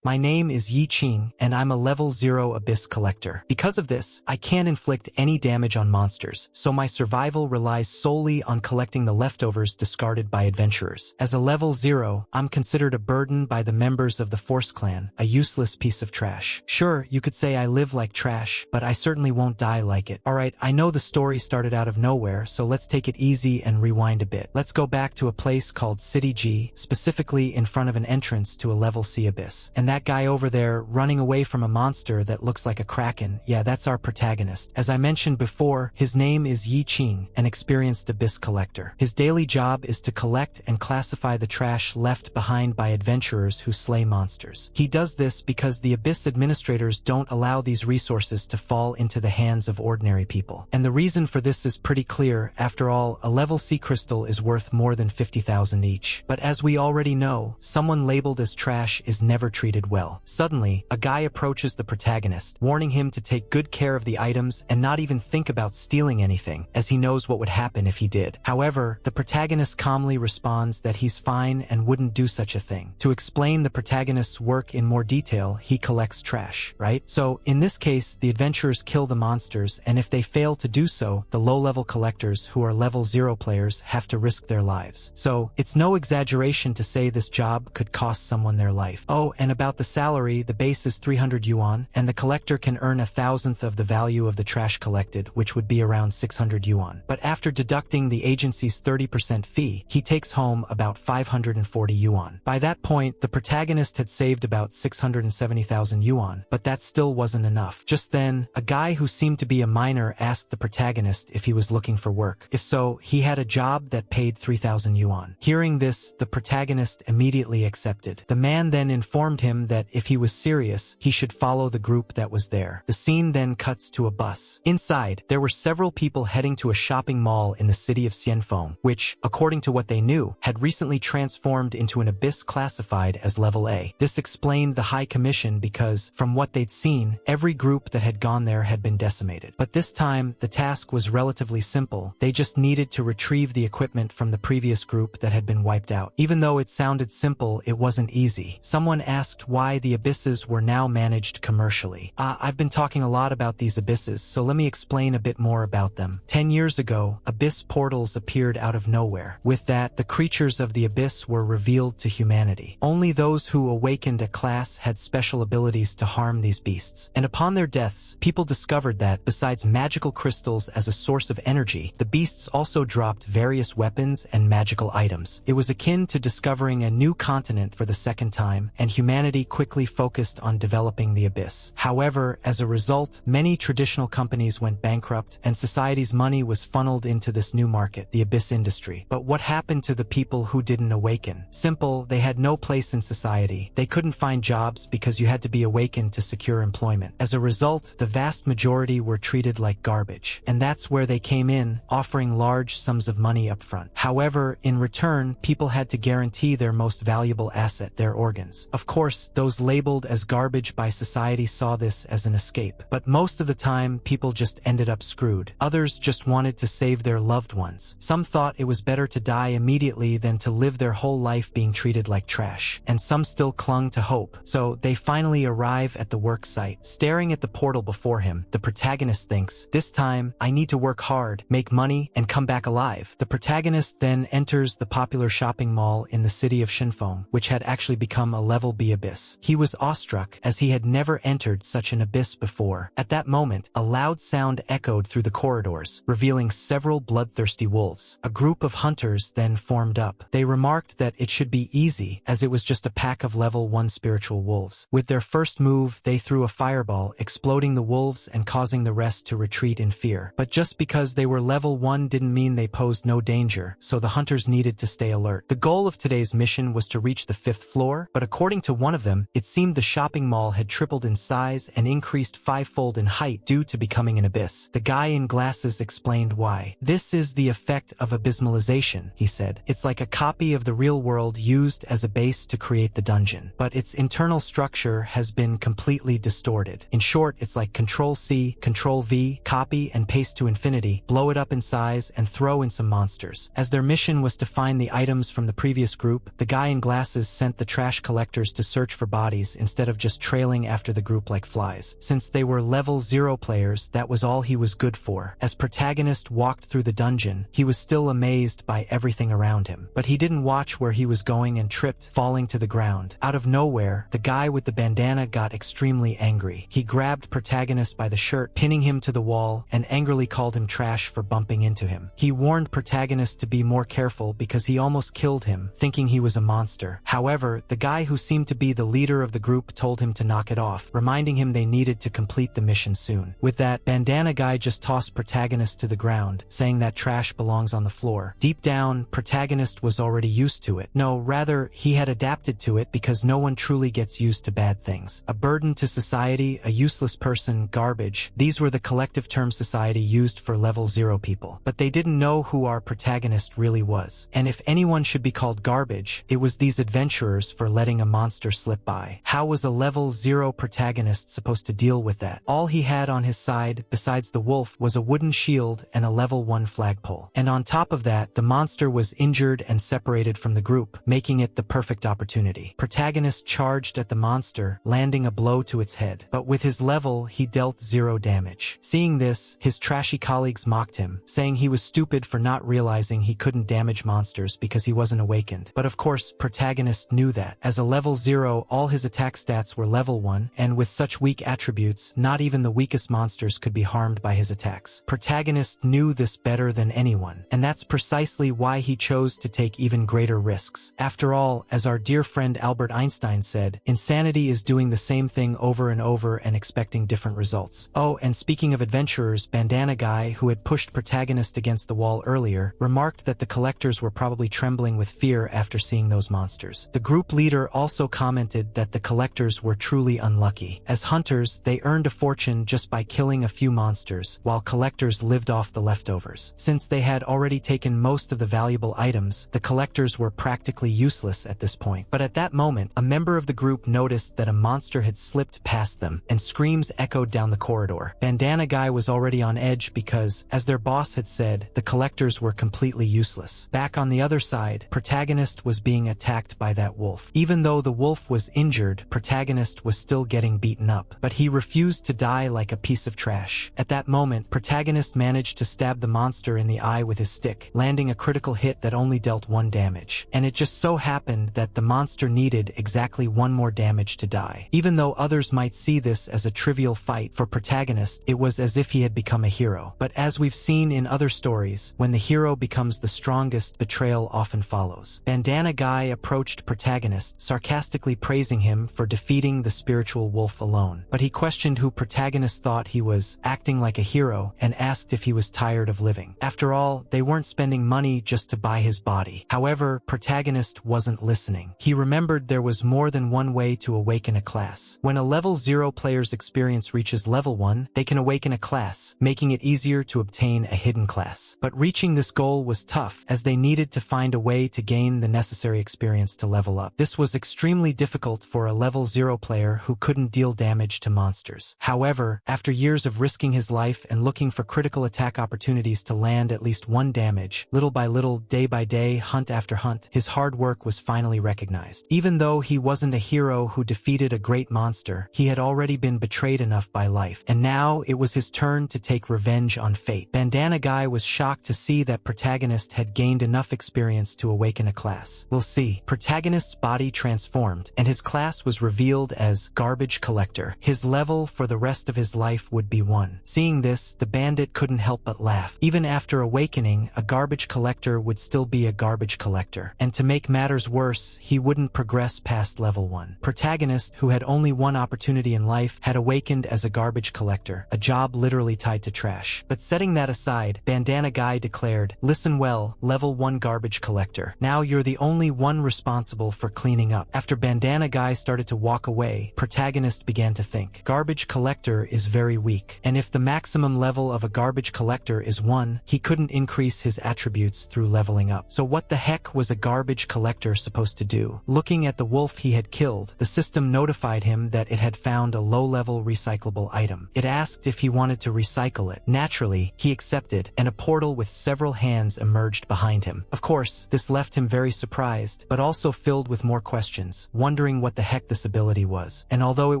My name is Yi Qing, and I'm a level 0 abyss collector. Because of this, I can't inflict any damage on monsters, so my survival relies solely on collecting the leftovers discarded by adventurers. As a level 0, I'm considered a burden by the members of the Force Clan, a useless piece of trash. Sure, you could say I live like trash, but I certainly won't die like it. Alright, I know the story started out of nowhere, so let's take it easy and rewind a bit. Let's go back to a place called City G, specifically in front of an entrance to a level C abyss. And that guy over there running away from a monster that looks like a kraken, yeah, that's our protagonist. As I mentioned before, his name is Yi Qing, an experienced abyss collector. His daily job is to collect and classify the trash left behind by adventurers who slay monsters. He does this because the abyss administrators don't allow these resources to fall into the hands of ordinary people. And the reason for this is pretty clear. After all, a level C crystal is worth more than 50,000 each. But as we already know, someone labeled as trash is never treated well. Suddenly, a guy approaches the protagonist, warning him to take good care of the items and not even think about stealing anything, as he knows what would happen if he did. However, the protagonist calmly responds that he's fine and wouldn't do such a thing. To explain the protagonist's work in more detail, he collects trash, right? So, in this case, the adventurers kill the monsters, and if they fail to do so, the low-level collectors, who are level 0 players, have to risk their lives. So, it's no exaggeration to say this job could cost someone their life. Oh, and about the salary, the base is 300 yuan, and the collector can earn 1,000th of the value of the trash collected, which would be around 600 yuan. But after deducting the agency's 30% fee, he takes home about 540 yuan. By that point, the protagonist had saved about 670,000 yuan, but that still wasn't enough. Just then, a guy who seemed to be a miner asked the protagonist if he was looking for work. If so, he had a job that paid 3,000 yuan. Hearing this, the protagonist immediately accepted. The man then informed him that if he was serious, he should follow the group that was there. The scene then cuts to a bus. Inside, there were several people heading to a shopping mall in the city of Xianfeng, which, according to what they knew, had recently transformed into an abyss classified as level A. This explained the high commission because, from what they'd seen, every group that had gone there had been decimated. But this time, the task was relatively simple. They just needed to retrieve the equipment from the previous group that had been wiped out. Even though it sounded simple, it wasn't easy. Someone asked why the abysses were now managed commercially. I've been talking a lot about these abysses, so let me explain a bit more about them. 10 years ago, abyss portals appeared out of nowhere. With that, the creatures of the abyss were revealed to humanity. Only those who awakened a class had special abilities to harm these beasts. And upon their deaths, people discovered that, besides magical crystals as a source of energy, the beasts also dropped various weapons and magical items. It was akin to discovering a new continent for the second time, and humanity quickly focused on developing the abyss. However, as a result, many traditional companies went bankrupt, and society's money was funneled into this new market, the abyss industry. But what happened to the people who didn't awaken? Simple, they had no place in society. They couldn't find jobs because you had to be awakened to secure employment. As a result, the vast majority were treated like garbage. And that's where they came in, offering large sums of money up front. However, in return, people had to guarantee their most valuable asset, their organs. Of course, those labeled as garbage by society saw this as an escape. But most of the time, people just ended up screwed. Others just wanted to save their loved ones. Some thought it was better to die immediately than to live their whole life being treated like trash. And some still clung to hope. So they finally arrive at the work site. Staring at the portal before him, the protagonist thinks, this time, I need to work hard, make money, and come back alive. The protagonist then enters the popular shopping mall in the city of Xianfeng, which had actually become a level B abyss. He was awestruck, as he had never entered such an abyss before. At that moment, a loud sound echoed through the corridors, revealing several bloodthirsty wolves. A group of hunters then formed up. They remarked that it should be easy, as it was just a pack of level 1 spiritual wolves. With their first move, they threw a fireball, exploding the wolves and causing the rest to retreat in fear. But just because they were level 1 didn't mean they posed no danger, so the hunters needed to stay alert. The goal of today's mission was to reach the 5th floor, but according to one of them, it seemed the shopping mall had tripled in size and increased 5-fold in height due to becoming an abyss. The guy in glasses explained why. This is the effect of abysmalization, he said. It's like a copy of the real world used as a base to create the dungeon, but its internal structure has been completely distorted. In short, it's like Control-C, Control-V, copy and paste to infinity, blow it up in size, and throw in some monsters. As their mission was to find the items from the previous group, the guy in glasses sent the trash collectors to search for bodies instead of just trailing after the group like flies. Since they were level 0 players, that was all he was good for. As protagonist walked through the dungeon, he was still amazed by everything around him. But he didn't watch where he was going and tripped, falling to the ground. Out of nowhere, the guy with the bandana got extremely angry. He grabbed protagonist by the shirt, pinning him to the wall, and angrily called him trash for bumping into him. He warned protagonist to be more careful because he almost killed him, thinking he was a monster. However, the guy who seemed to be the leader of the group told him to knock it off, reminding him they needed to complete the mission soon. With that, bandana guy just tossed protagonist to the ground, saying that trash belongs on the floor. Deep down, protagonist was already used to it. No, rather, he had adapted to it because no one truly gets used to bad things. A burden to society, a useless person, garbage. These were the collective terms society used for level 0 people. But they didn't know who our protagonist really was. And if anyone should be called garbage, it was these adventurers for letting a monster slip by. How was a level 0 protagonist supposed to deal with that? All he had on his side, besides the wolf, was a wooden shield and a level 1 flagpole. And on top of that, the monster was injured and separated from the group, making it the perfect opportunity. Protagonist charged at the monster, landing a blow to its head. But with his level, he dealt 0 damage. Seeing this, his trashy colleagues mocked him, saying he was stupid for not realizing he couldn't damage monsters because he wasn't awakened. But of course, protagonist knew that. As a level 0, all his attack stats were level 1, and with such weak attributes, not even the weakest monsters could be harmed by his attacks. Protagonist knew this better than anyone, and that's precisely why he chose to take even greater risks. After all, as our dear friend Albert Einstein said, insanity is doing the same thing over and over and expecting different results. Oh, and speaking of adventurers, bandana guy, who had pushed protagonist against the wall earlier, remarked that the collectors were probably trembling with fear after seeing those monsters. The group leader also commented that the collectors were truly unlucky. As hunters, they earned a fortune just by killing a few monsters, while collectors lived off the leftovers. Since they had already taken most of the valuable items, the collectors were practically useless at this point. But at that moment, a member of the group noticed that a monster had slipped past them, and screams echoed down the corridor. Bandana guy was already on edge because, as their boss had said, the collectors were completely useless. Back on the other side, protagonist was being attacked by that wolf. Even though the wolf was injured, protagonist was still getting beaten up, but he refused to die like a piece of trash. At that moment, protagonist managed to stab the monster in the eye with his stick, landing a critical hit that only dealt 1 damage. And it just so happened that the monster needed exactly 1 more damage to die. Even though others might see this as a trivial fight, for protagonist, it was as if he had become a hero. But as we've seen in other stories, when the hero becomes the strongest, betrayal often follows. Bandana guy approached protagonist, sarcastically praising him for defeating the spiritual wolf alone. But he questioned who protagonist thought he was, acting like a hero, and asked if he was tired of living. After all, they weren't spending money just to buy his body. However, protagonist wasn't listening. He remembered there was more than one way to awaken a class. When a level 0 player's experience reaches level 1, they can awaken a class, making it easier to obtain a hidden class. But reaching this goal was tough, as they needed to find a way to gain the necessary experience to level up. This was extremely difficult for a level 0 player who couldn't deal damage to monsters. However, after years of risking his life and looking for critical attack opportunities to land at least 1 damage, little by little, day by day, hunt after hunt, his hard work was finally recognized. Even though he wasn't a hero who defeated a great monster, he had already been betrayed enough by life, and now it was his turn to take revenge on fate. Bandana guy was shocked to see that protagonist had gained enough experience to awaken a class. We'll see. Protagonist's body transformed, and his class was revealed as Garbage Collector. His level for the rest of his life would be 1. Seeing this, the bandit couldn't help but laugh. Even after awakening, a garbage collector would still be a garbage collector, and to make matters worse, he wouldn't progress past level 1. Protagonist, who had only 1 opportunity in life, had awakened as a garbage collector, a job literally tied to trash. But setting that aside, bandana guy declared, "Listen well, level 1 garbage collector. Now you're the only one responsible for cleaning up." After bandana guy started to walk away, protagonist began to think. Garbage collector is very weak, and if the maximum level of a garbage collector is 1, he couldn't increase his attributes through leveling up. So what the heck was a garbage collector supposed to do? Looking at the wolf he had killed, the system notified him that it had found a low-level recyclable item. It asked if he wanted to recycle it. Naturally, he accepted, and a portal with several hands emerged behind him. Of course, this left him very surprised, but also filled with more questions, wondering wondering what the heck this ability was. And although it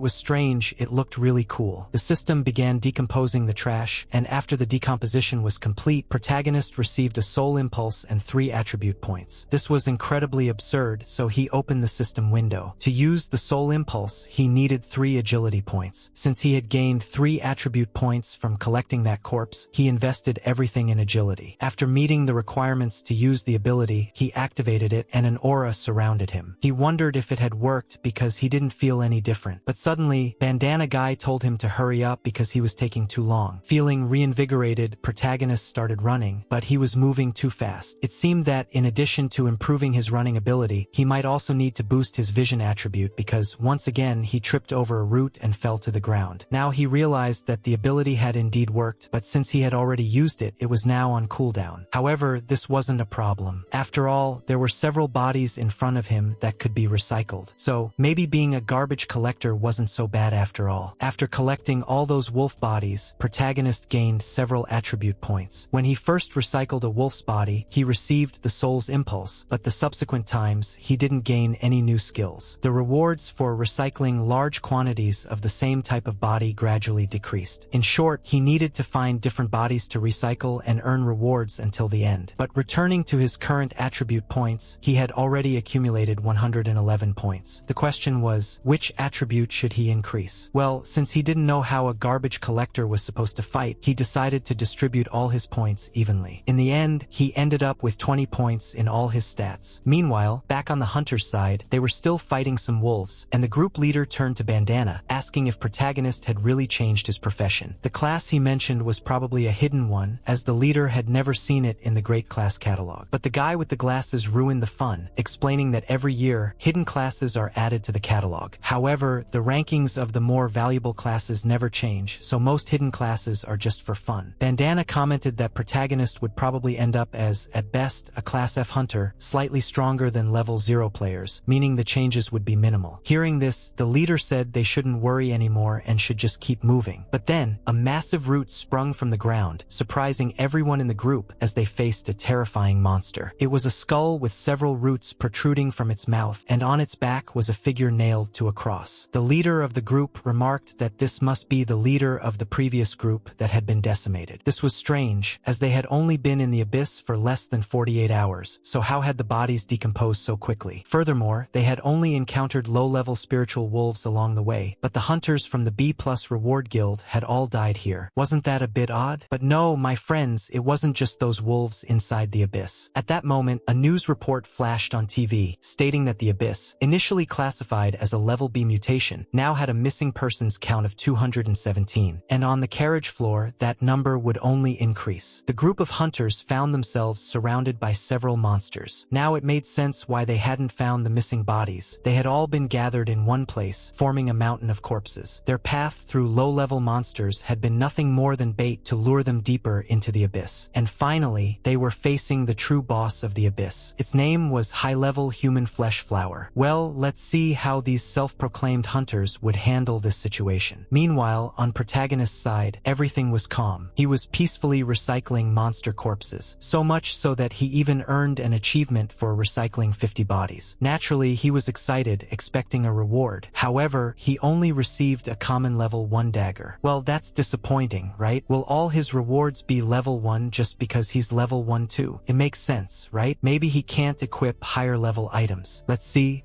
was strange, it looked really cool. The system began decomposing the trash, and after the decomposition was complete, protagonist received a soul impulse and 3 attribute points. This was incredibly absurd, so he opened the system window. To use the soul impulse, he needed 3 agility points. Since he had gained 3 attribute points from collecting that corpse, he invested everything in agility. After meeting the requirements to use the ability, he activated it and an aura surrounded him. He wondered if it had worked because he didn't feel any different. But suddenly, Bandana Guy told him to hurry up because he was taking too long. Feeling reinvigorated, protagonist started running, but he was moving too fast. It seemed that in addition to improving his running ability, he might also need to boost his vision attribute because once again he tripped over a root and fell to the ground. Now he realized that the ability had indeed worked, but since he had already used it, it was now on cooldown. However, this wasn't a problem. After all, there were several bodies in front of him that could be recycled. So maybe being a garbage collector wasn't so bad after all. After collecting all those wolf bodies, protagonist gained several attribute points. When he first recycled a wolf's body, he received the soul's impulse, but the subsequent times, he didn't gain any new skills. The rewards for recycling large quantities of the same type of body gradually decreased. In short, he needed to find different bodies to recycle and earn rewards until the end. But returning to his current attribute points, he had already accumulated 111 points. The question was, which attribute should he increase? Well, since he didn't know how a garbage collector was supposed to fight, he decided to distribute all his points evenly. In the end, he ended up with 20 points in all his stats. Meanwhile, back on the hunter's side, they were still fighting some wolves, and the group leader turned to Bandana, asking if protagonist had really changed his profession. The class he mentioned was probably a hidden one, as the leader had never seen it in the Great Class catalog. But the guy with the glasses ruined the fun, explaining that every year, hidden classes are added to the catalog. However, the rankings of the more valuable classes never change, so most hidden classes are just for fun. Bandana commented that protagonist would probably end up as, at best, a Class F hunter, slightly stronger than level 0 players, meaning the changes would be minimal. Hearing this, the leader said they shouldn't worry anymore and should just keep moving. But then, a massive root sprung from the ground, surprising everyone in the group as they faced a terrifying monster. It was a skull with several roots protruding from its mouth, and on its back was a figure nailed to a cross. The leader of the group remarked that this must be the leader of the previous group that had been decimated. This was strange, as they had only been in the abyss for less than 48 hours, so how had the bodies decomposed so quickly? Furthermore, they had only encountered low-level spiritual wolves along the way, but the hunters from the B+ reward guild had all died here. Wasn't that a bit odd? But no, my friends, it wasn't just those wolves inside the abyss. At that moment, a news report flashed on TV, stating that the abyss, initially classified as a level B mutation, now had a missing persons count of 217, and on the carriage floor, that number would only increase. The group of hunters found themselves surrounded by several monsters. Now it made sense why they hadn't found the missing bodies. They had all been gathered in one place, forming a mountain of corpses. Their path through low-level monsters had been nothing more than bait to lure them deeper into the abyss. And finally, they were facing the true boss of the abyss. Its name was High-Level Human Flesh Flower. Well, let's see how these self-proclaimed hunters would handle this situation. Meanwhile, on protagonist's side, everything was calm. He was peacefully recycling monster corpses, so much so that he even earned an achievement for recycling 50 bodies. Naturally, he was excited, expecting a reward. However, he only received a common level 1 dagger. Well, that's disappointing, right? Will all his rewards be level 1 just because he's level 1 too? It makes sense, right? Maybe he can't equip higher level items. Let's see.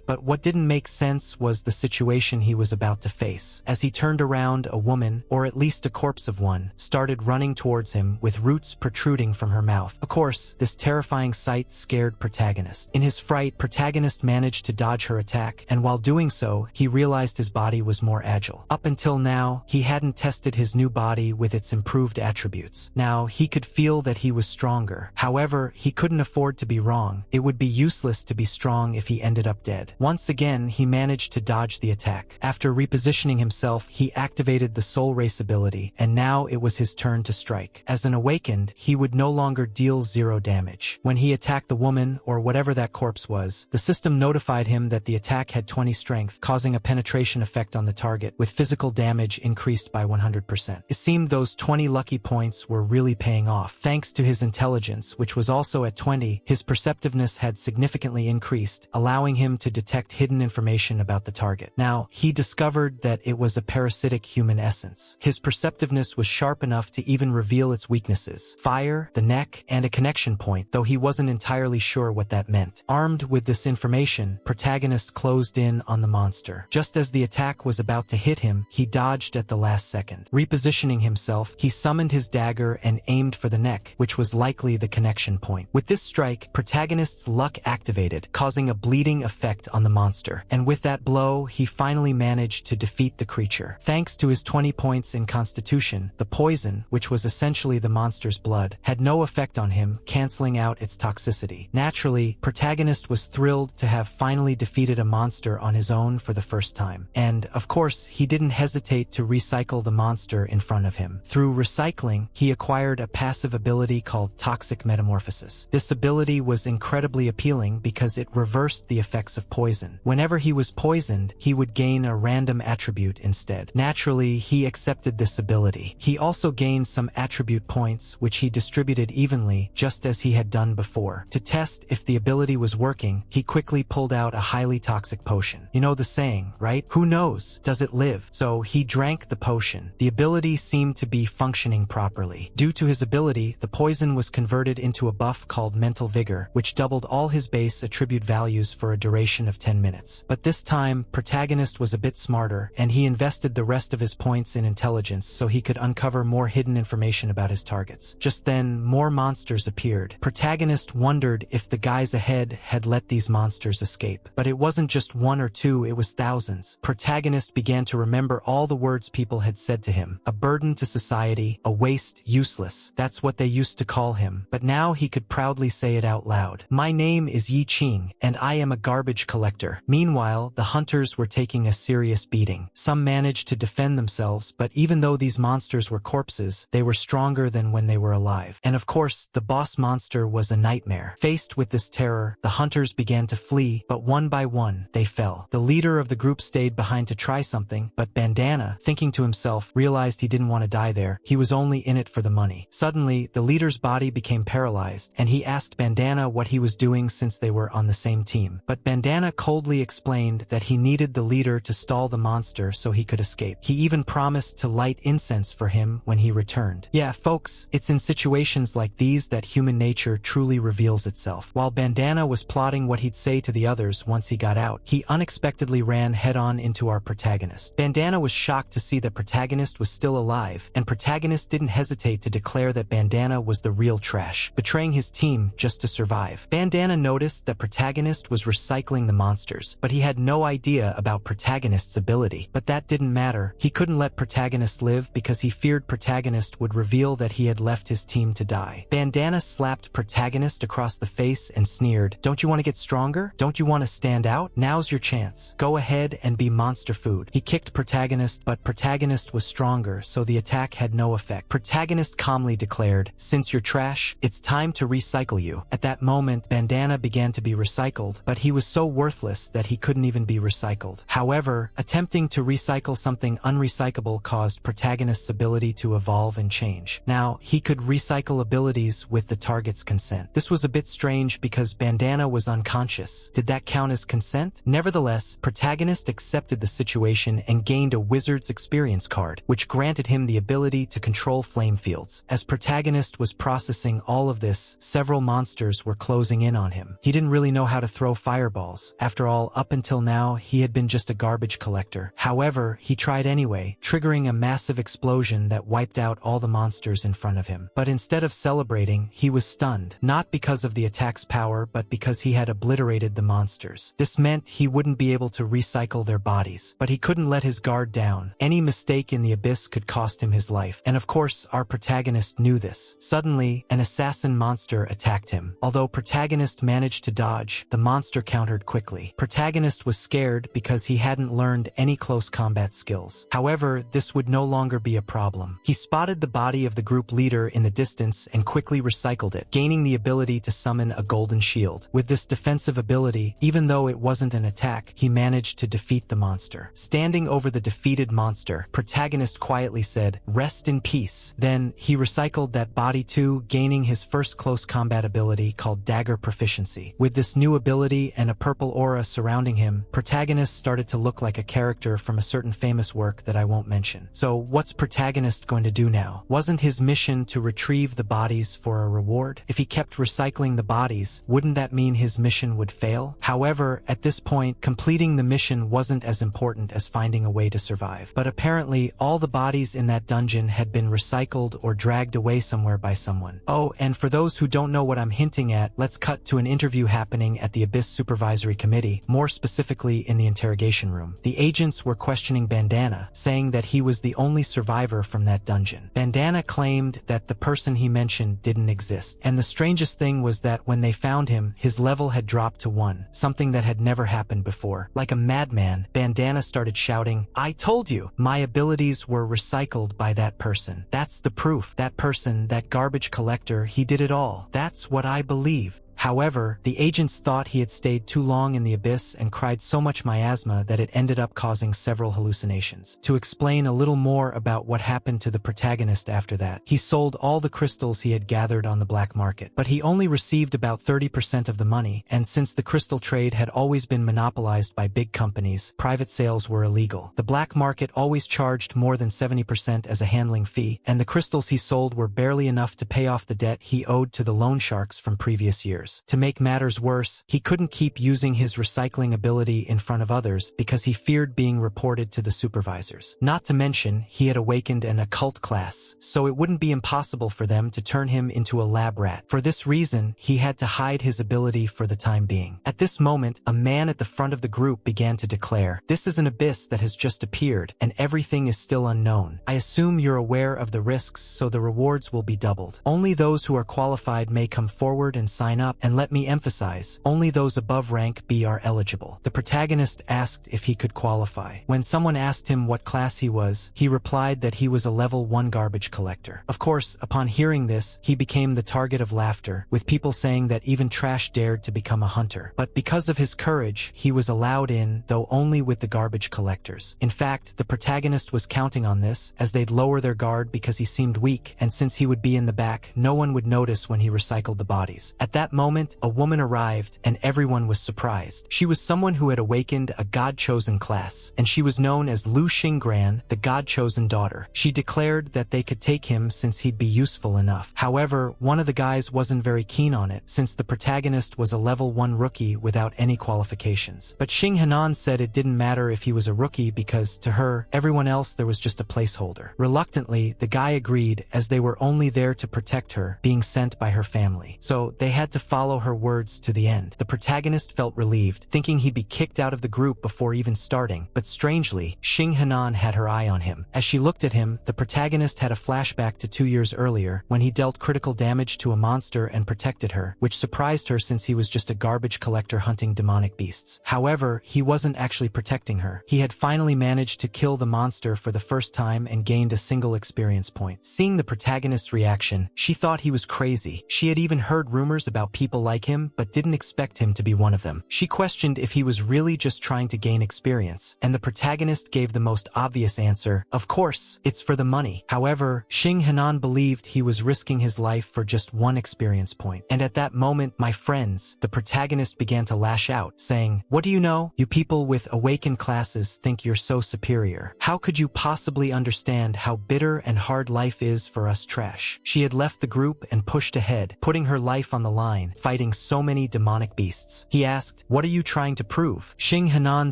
But what didn't make sense was the situation he was about to face. As he turned around, a woman, or at least a corpse of one, started running towards him with roots protruding from her mouth. Of course, this terrifying sight scared protagonist. In his fright, protagonist managed to dodge her attack, and while doing so, he realized his body was more agile. Up until now, he hadn't tested his new body with its improved attributes. Now, he could feel that he was stronger. However, he couldn't afford to be wrong. It would be useless to be strong if he ended up dead. Once again, he managed to dodge the attack. After repositioning himself, he activated the Soul Race ability, and now it was his turn to strike. As an awakened, he would no longer deal 0 damage. When he attacked the woman, or whatever that corpse was, the system notified him that the attack had 20 strength, causing a penetration effect on the target, with physical damage increased by 100%. It seemed those 20 lucky points were really paying off. Thanks to his intelligence, which was also at 20, his perceptiveness had significantly increased, allowing him to detect hidden information about the target. Now, he discovered that it was a parasitic human essence. His perceptiveness was sharp enough to even reveal its weaknesses: fire, the neck, and a connection point, though he wasn't entirely sure what that meant. Armed with this information, Protagonist closed in on the monster. Just as the attack was about to hit him, he dodged at the last second. Repositioning himself, he summoned his dagger and aimed for the neck, which was likely the connection point. With this strike, Protagonist's luck activated, causing a bleeding effect on the monster. And with that blow, he finally managed to defeat the creature. Thanks to his 20 points in Constitution, the poison, which was essentially the monster's blood, had no effect on him, canceling out its toxicity. Naturally, Protagonist was thrilled to have finally defeated a monster on his own for the first time. And, of course, he didn't hesitate to recycle the monster in front of him. Through recycling, he acquired a passive ability called Toxic Metamorphosis. This ability was incredibly appealing because it reversed the effects of poison. Whenever he was poisoned, he would gain a random attribute instead. Naturally, he accepted this ability. He also gained some attribute points, which he distributed evenly, just as he had done before. To test if the ability was working, he quickly pulled out a highly toxic potion. You know the saying, right? Who knows? Does it live? So he drank the potion. The ability seemed to be functioning properly. Due to his ability, the poison was converted into a buff called Mental Vigor, which doubled all his base attribute values for a duration of 10 minutes. But this time, Protagonist was a bit smarter, and he invested the rest of his points in intelligence so he could uncover more hidden information about his targets. Just then, more monsters appeared. Protagonist wondered if the guys ahead had let these monsters escape. But it wasn't just one or two, it was thousands. Protagonist began to remember all the words people had said to him. A burden to society, a waste, useless. That's what they used to call him. But now he could proudly say it out loud. My name is Yi Qing, and I am a garbage collector. Meanwhile, the hunters were taking a serious beating. Some managed to defend themselves, but even though these monsters were corpses, they were stronger than when they were alive. And of course, the boss monster was a nightmare. Faced with this terror, the hunters began to flee, but one by one, they fell. The leader of the group stayed behind to try something, but Bandana, thinking to himself, realized he didn't want to die there. He was only in it for the money. Suddenly, the leader's body became paralyzed, and he asked Bandana what he was doing since they were on the same team. But Bandana coldly explained that he needed the leader to stall the monster so he could escape. He even promised to light incense for him when he returned. Yeah, folks, it's in situations like these that human nature truly reveals itself. While Bandana was plotting what he'd say to the others once he got out, he unexpectedly ran head-on into our protagonist. Bandana was shocked to see that Protagonist was still alive, and Protagonist didn't hesitate to declare that Bandana was the real trash, betraying his team just to survive. Bandana noticed that Protagonist was recycling the monsters, but he had no idea about Protagonist's ability. But that didn't matter. He couldn't let Protagonist live because he feared Protagonist would reveal that he had left his team to die. Bandana slapped Protagonist across the face and sneered, "Don't you want to get stronger? Don't you want to stand out? Now's your chance. Go ahead and be monster food." He kicked Protagonist, but Protagonist was stronger, so the attack had no effect. Protagonist calmly declared, "Since you're trash, it's time to recycle you." At that moment, Bandana began to be recycled, but he was so worthless that he couldn't even be recycled. However, attempting to recycle something unrecyclable caused Protagonist's ability to evolve and change. Now, he could recycle abilities with the target's consent. This was a bit strange because Bandana was unconscious. Did that count as consent? Nevertheless, Protagonist accepted the situation and gained a wizard's experience card, which granted him the ability to control flame fields. As Protagonist was processing all of this, several monsters were closing in on him. He didn't really know how to throw fireballs. After all, up until now, he had been just a garbage collector. However, he tried anyway, triggering a massive explosion that wiped out all the monsters in front of him. But instead of celebrating, he was stunned, not because of the attack's power, but because he had obliterated the monsters. This meant he wouldn't be able to recycle their bodies. But he couldn't let his guard down. Any mistake in the abyss could cost him his life. And of course, our protagonist knew this. Suddenly, an assassin monster attacked him. Although Protagonist managed to dodge, the monster countered quickly. Protagonist was scared because he hadn't learned any close combat skills. However, this would no longer be a problem. He spotted the body of the group leader in the distance and quickly recycled it, gaining the ability to summon a golden shield. With this defensive ability, even though it wasn't an attack, he managed to defeat the monster. Standing over the defeated monster, Protagonist quietly said, "Rest in peace." Then, he recycled that body too, gaining his first close combat ability called Dagger Proficiency. With this new ability and a purple aura surrounding him, protagonist started to look like a character from a certain famous work that I won't mention. So what's protagonist going to do now? Wasn't his mission to retrieve the bodies for a reward? If he kept recycling the bodies, wouldn't that mean his mission would fail? However, at this point, completing the mission wasn't as important as finding a way to survive. But apparently, all the bodies in that dungeon had been recycled or dragged away somewhere by someone. Oh, and for those who don't know what I'm hinting at, let's cut to an interview happening at the Abyss Supervisory Committee, more specifically in the interrogation room. The agents were questioning Bandana, saying that he was the only survivor from that dungeon. Bandana claimed that the person he mentioned didn't exist. And the strangest thing was that when they found him, his level had dropped to 1, something that had never happened before. Like a madman, Bandana started shouting, "I told you, my abilities were recycled by that person. That's the proof. That person, that garbage collector, he did it all. That's what I believe." However, the agents thought he had stayed too long in the abyss and cried so much miasma that it ended up causing several hallucinations. To explain a little more about what happened to the protagonist after that, he sold all the crystals he had gathered on the black market, but he only received about 30% of the money, and since the crystal trade had always been monopolized by big companies, private sales were illegal. The black market always charged more than 70% as a handling fee, and the crystals he sold were barely enough to pay off the debt he owed to the loan sharks from previous years. To make matters worse, he couldn't keep using his recycling ability in front of others because he feared being reported to the supervisors. Not to mention, he had awakened an occult class, so it wouldn't be impossible for them to turn him into a lab rat. For this reason, he had to hide his ability for the time being. At this moment, a man at the front of the group began to declare, "This is an abyss that has just appeared, and everything is still unknown. I assume you're aware of the risks, so the rewards will be doubled. Only those who are qualified may come forward and sign up, and let me emphasize, only those above rank B are eligible." The protagonist asked if he could qualify. When someone asked him what class he was, he replied that he was a level 1 garbage collector. Of course, upon hearing this, he became the target of laughter, with people saying that even trash dared to become a hunter. But because of his courage, he was allowed in, though only with the garbage collectors. In fact, the protagonist was counting on this, as they'd lower their guard because he seemed weak, and since he would be in the back, no one would notice when he recycled the bodies. At that moment, a woman arrived, and everyone was surprised. She was someone who had awakened a god-chosen class, and she was known as Lu Xinggran, the god-chosen daughter. She declared that they could take him since he'd be useful enough. However, one of the guys wasn't very keen on it, since the protagonist was a level 1 rookie without any qualifications. But Xing Hanan said it didn't matter if he was a rookie because, to her, everyone else there was just a placeholder. Reluctantly, the guy agreed, as they were only there to protect her, being sent by her family. So they had to follow her words to the end. The protagonist felt relieved, thinking he'd be kicked out of the group before even starting, but strangely, Xing Hanan had her eye on him. As she looked at him, the protagonist had a flashback to 2 years earlier, when he dealt critical damage to a monster and protected her, which surprised her since he was just a garbage collector hunting demonic beasts. However, he wasn't actually protecting her. He had finally managed to kill the monster for the first time and gained a single experience point. Seeing the protagonist's reaction, she thought he was crazy. She had even heard rumors about people like him, but didn't expect him to be one of them. She questioned if he was really just trying to gain experience, and the protagonist gave the most obvious answer, "Of course, it's for the money." However, Xing Hanan believed he was risking his life for just 1 experience point. And at that moment, "My friends," the protagonist began to lash out, saying, "What do you know? You people with awakened classes think you're so superior. How could you possibly understand how bitter and hard life is for us trash?" She had left the group and pushed ahead, putting her life on the line, fighting so many demonic beasts. He asked, "What are you trying to prove?" Xing Hanan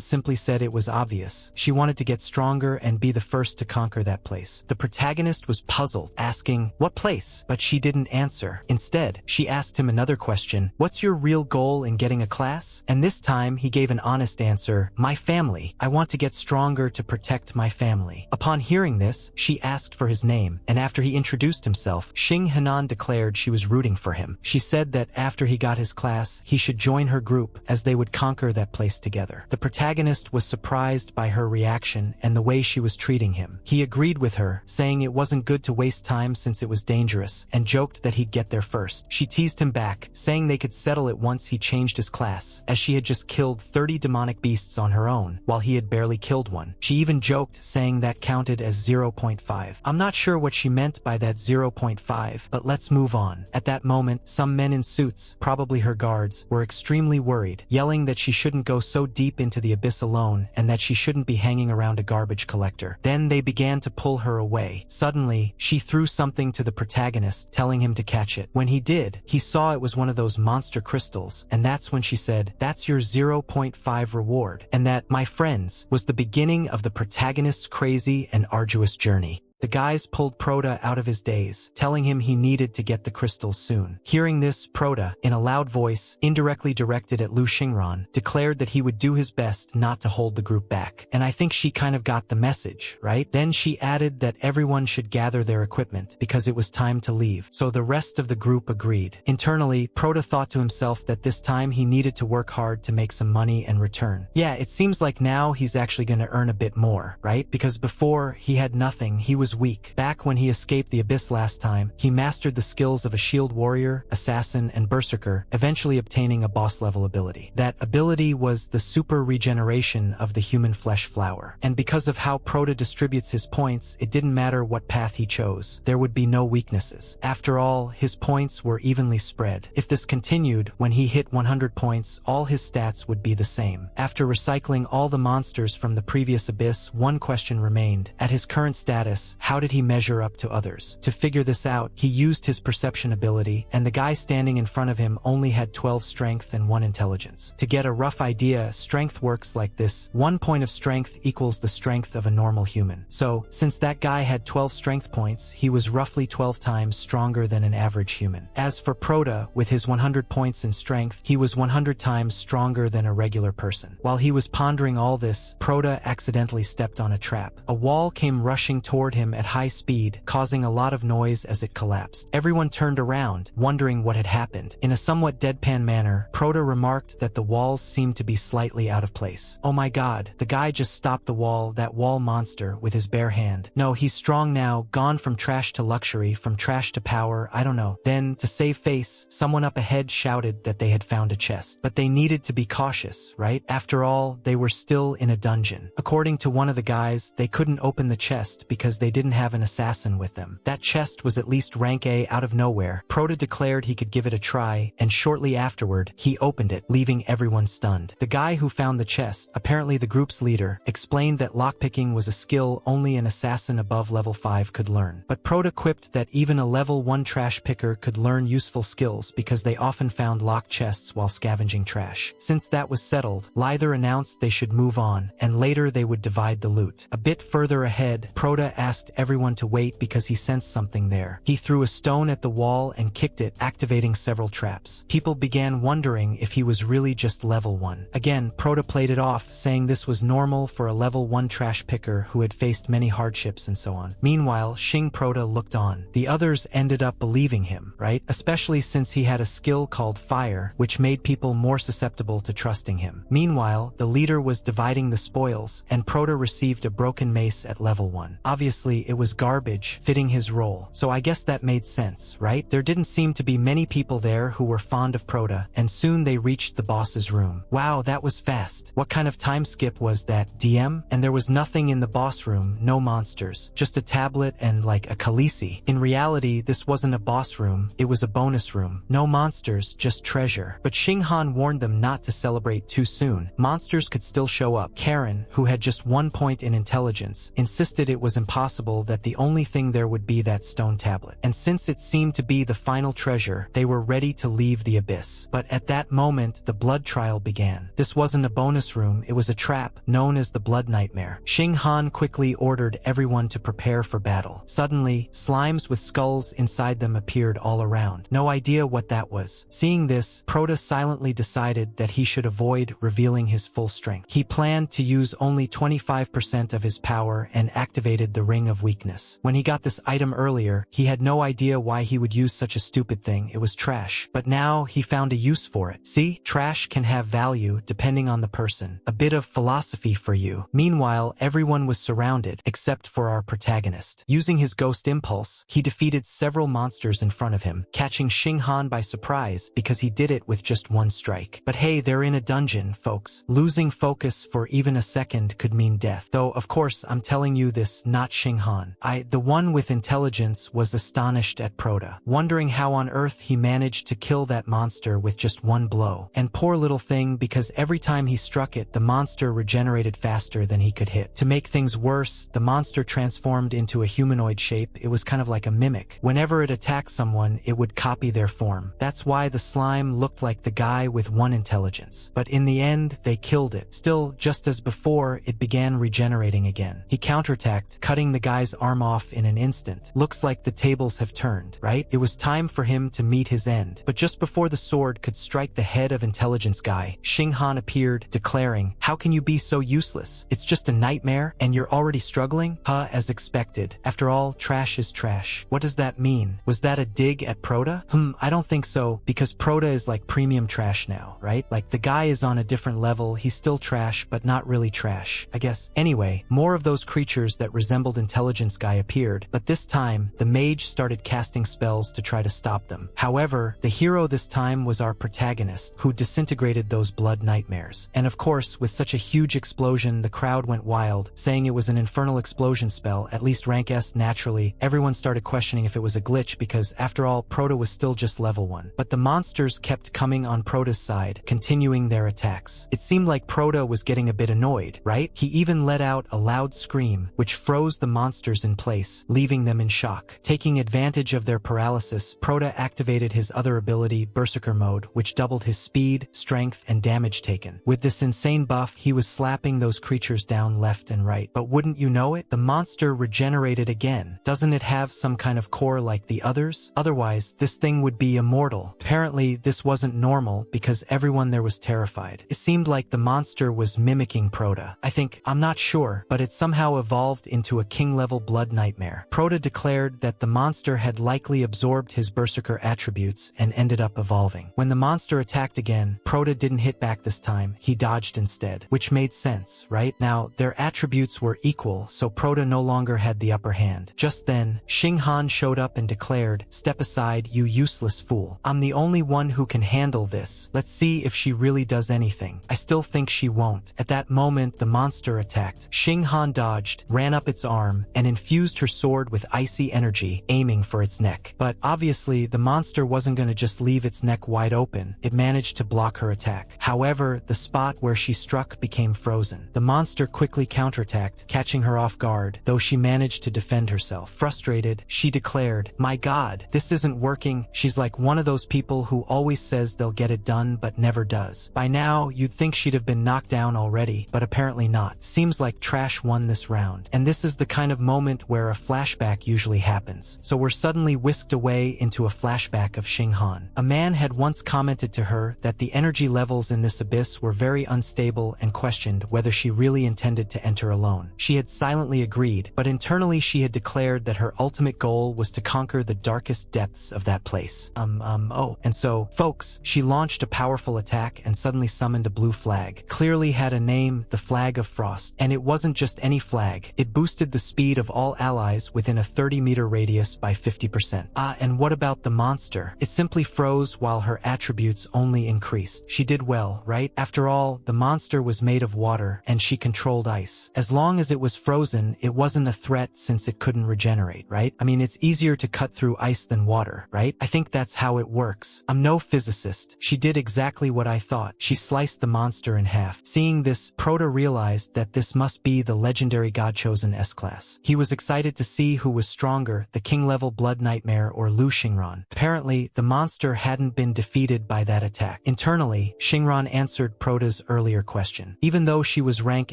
simply said it was obvious. She wanted to get stronger and be the first to conquer that place. The protagonist was puzzled, asking, "What place?" But she didn't answer. Instead, she asked him another question, "What's your real goal in getting a class?" And this time, he gave an honest answer, "My family. I want to get stronger to protect my family." Upon hearing this, she asked for his name, and after he introduced himself, Xing Hanan declared she was rooting for him. She said that after he got his class, he should join her group, as they would conquer that place together. The protagonist was surprised by her reaction and the way she was treating him. He agreed with her, saying it wasn't good to waste time since it was dangerous, and joked that he'd get there first. She teased him back, saying they could settle it once he changed his class, as she had just killed 30 demonic beasts on her own, while he had barely killed one. She even joked, saying that counted as 0.5. I'm not sure what she meant by that 0.5, but let's move on. At that moment, some men in suits guards, probably her guards, were extremely worried, yelling that she shouldn't go so deep into the abyss alone and that she shouldn't be hanging around a garbage collector. Then they began to pull her away. Suddenly, she threw something to the protagonist, telling him to catch it. When he did, he saw it was one of those monster crystals, and that's when she said, "That's your 0.5 reward." And that, my friends, was the beginning of the protagonist's crazy and arduous journey. The guys pulled Prota out of his daze, telling him he needed to get the crystals soon. Hearing this, Prota, in a loud voice, indirectly directed at Lu Xingran, declared that he would do his best not to hold the group back. And I think she kind of got the message, right? Then she added that everyone should gather their equipment, because it was time to leave. So the rest of the group agreed. Internally, Prota thought to himself that this time he needed to work hard to make some money and return. Yeah, it seems like now he's actually going to earn a bit more, right? Because before, he had nothing, he was weak. Back when he escaped the abyss last time, he mastered the skills of a shield warrior, assassin, and berserker, eventually obtaining a boss-level ability. That ability was the super regeneration of the human flesh flower. And because of how Prota distributes his points, it didn't matter what path he chose. There would be no weaknesses. After all, his points were evenly spread. If this continued, when he hit 100 points, all his stats would be the same. After recycling all the monsters from the previous abyss, one question remained. At his current status, how did he measure up to others? To figure this out, he used his perception ability, and the guy standing in front of him only had 12 strength and 1 intelligence. To get a rough idea, strength works like this. 1 point of strength equals the strength of a normal human. So, since that guy had 12 strength points, he was roughly 12 times stronger than an average human. As for Prota, with his 100 points in strength, he was 100 times stronger than a regular person. While he was pondering all this, Prota accidentally stepped on a trap. A wall came rushing toward him at high speed, causing a lot of noise as it collapsed. Everyone turned around, wondering what had happened. In a somewhat deadpan manner, Prota remarked that the walls seemed to be slightly out of place. Oh my god, the guy just stopped the wall, that wall monster, with his bare hand. No, he's strong now, gone from trash to luxury, from trash to power, I don't know. Then, to save face, someone up ahead shouted that they had found a chest. But they needed to be cautious, right? After all, they were still in a dungeon. According to one of the guys, they couldn't open the chest because they didn't have an assassin with them. That chest was at least rank A out of nowhere. Prota declared he could give it a try, and shortly afterward, he opened it, leaving everyone stunned. The guy who found the chest, apparently the group's leader, explained that lockpicking was a skill only an assassin above level 5 could learn. But Prota quipped that even a level 1 trash picker could learn useful skills because they often found locked chests while scavenging trash. Since that was settled, Lither announced they should move on, and later they would divide the loot. A bit further ahead, Prota asked everyone to wait because he sensed something there. He threw a stone at the wall and kicked it, activating several traps. People began wondering if he was really just level 1. Again, Prota played it off, saying this was normal for a level 1 trash picker who had faced many hardships and so on. Meanwhile, Xing Prota looked on. The others ended up believing him, right? Especially since he had a skill called Fire, which made people more susceptible to trusting him. Meanwhile, the leader was dividing the spoils, and Prota received a broken mace at level 1. Obviously, it was garbage, fitting his role. So I guess that made sense, right? There didn't seem to be many people there who were fond of Prota, and soon they reached the boss's room. Wow, that was fast. What kind of time skip was that, DM? And there was nothing in the boss room, no monsters, just a tablet and like a Khaleesi. In reality, this wasn't a boss room, it was a bonus room. No monsters, just treasure. But Xing Han warned them not to celebrate too soon. Monsters could still show up. Karen, who had just 1 point in intelligence, insisted it was impossible, that the only thing there would be that stone tablet. And since it seemed to be the final treasure, they were ready to leave the abyss. But at that moment, the blood trial began. This wasn't a bonus room, it was a trap, known as the Blood Nightmare. Xing Han quickly ordered everyone to prepare for battle. Suddenly, slimes with skulls inside them appeared all around. No idea what that was. Seeing this, Prota silently decided that he should avoid revealing his full strength. He planned to use only 25% of his power and activated the Ring of Weakness. When he got this item earlier, he had no idea why he would use such a stupid thing. It was trash. But now, he found a use for it. See? Trash can have value depending on the person. A bit of philosophy for you. Meanwhile, everyone was surrounded, except for our protagonist. Using his ghost impulse, he defeated several monsters in front of him, catching Xing Han by surprise because he did it with just 1 strike. But hey, they're in a dungeon, folks. Losing focus for even a second could mean death. Though, of course, I'm telling you this, not Xing Han. The one with intelligence, was astonished at Proda, wondering how on earth he managed to kill that monster with just one blow. And poor little thing, because every time he struck it, the monster regenerated faster than he could hit. To make things worse, the monster transformed into a humanoid shape. It was kind of like a mimic. Whenever it attacked someone, it would copy their form. That's why the slime looked like the guy with one intelligence. But in the end, they killed it. Still, just as before, it began regenerating again. He counterattacked, cutting the guy's arm off in an instant. Looks like the tables have turned, right? It was time for him to meet his end. But just before the sword could strike the head of intelligence guy, Xing Han appeared, declaring, "How can you be so useless? It's just a nightmare, and you're already struggling?" As expected. After all, trash is trash. What does that mean? Was that a dig at Proda? I don't think so, because Proda is like premium trash now, right? Like, the guy is on a different level. He's still trash, but not really trash, I guess. Anyway, more of those creatures that resembled intelligence guy appeared, but this time, the mage started casting spells to try to stop them. However, the hero this time was our protagonist, who disintegrated those blood nightmares. And of course, with such a huge explosion, the crowd went wild, saying it was an infernal explosion spell, at least rank S. Naturally, everyone started questioning if it was a glitch because, after all, Proda was still just level 1. But the monsters kept coming on Proda's side, continuing their attacks. It seemed like Proda was getting a bit annoyed, right? He even let out a loud scream, which froze the monsters in place, leaving them in shock. Taking advantage of their paralysis, Proda activated his other ability, Berserker Mode, which doubled his speed, strength, and damage taken. With this insane buff, he was slapping those creatures down left and right. But wouldn't you know it, the monster regenerated again. Doesn't it have some kind of core like the others? Otherwise, this thing would be immortal. Apparently, this wasn't normal because everyone there was terrified. It seemed like the monster was mimicking Proda. I'm not sure, but it somehow evolved into a king-level blood nightmare. Proda declared that the monster had likely absorbed his berserker attributes and ended up evolving. When the monster attacked again, Proda didn't hit back this time. He dodged instead, which made sense, right? Now, their attributes were equal, so Proda no longer had the upper hand. Just then, Xing Han showed up and declared, "Step aside, you useless fool. I'm the only one who can handle this. Let's see if she really does anything." I still think she won't. At that moment, the monster attacked. Xing Han dodged, ran up its arm, and infused her sword with icy energy, aiming for its neck. But obviously, the monster wasn't going to just leave its neck wide open. It managed to block her attack. However, the spot where she struck became frozen. The monster quickly counterattacked, catching her off guard, though she managed to defend herself. Frustrated, she declared, "My God, this isn't working." She's like one of those people who always says they'll get it done but never does. By now, you'd think she'd have been knocked down already, but apparently not. Seems like trash won this round. And this is the kind of moment where a flashback usually happens. So we're suddenly whisked away into a flashback of Xing Han. A man had once commented to her that the energy levels in this abyss were very unstable and questioned whether she really intended to enter alone. She had silently agreed, but internally she had declared that her ultimate goal was to conquer the darkest depths of that place. And so, folks, she launched a powerful attack and suddenly summoned a blue flag. Clearly had a name, the Flag of Frost. And it wasn't just any flag. It boosted the speed of all allies within a 30-meter radius by 50%. And what about the monster? It simply froze while her attributes only increased. She did well, right? After all, the monster was made of water, and she controlled ice. As long as it was frozen, it wasn't a threat since it couldn't regenerate, right? I mean, it's easier to cut through ice than water, right? I think that's how it works. I'm no physicist. She did exactly what I thought. She sliced the monster in half. Seeing this, Proda realized that this must be the legendary God-chosen S-Class. He was excited to see who was stronger, the king-level Blood Nightmare or Lu Xingran. Apparently, the monster hadn't been defeated by that attack. Internally, Xingran answered Proda's earlier question. Even though she was rank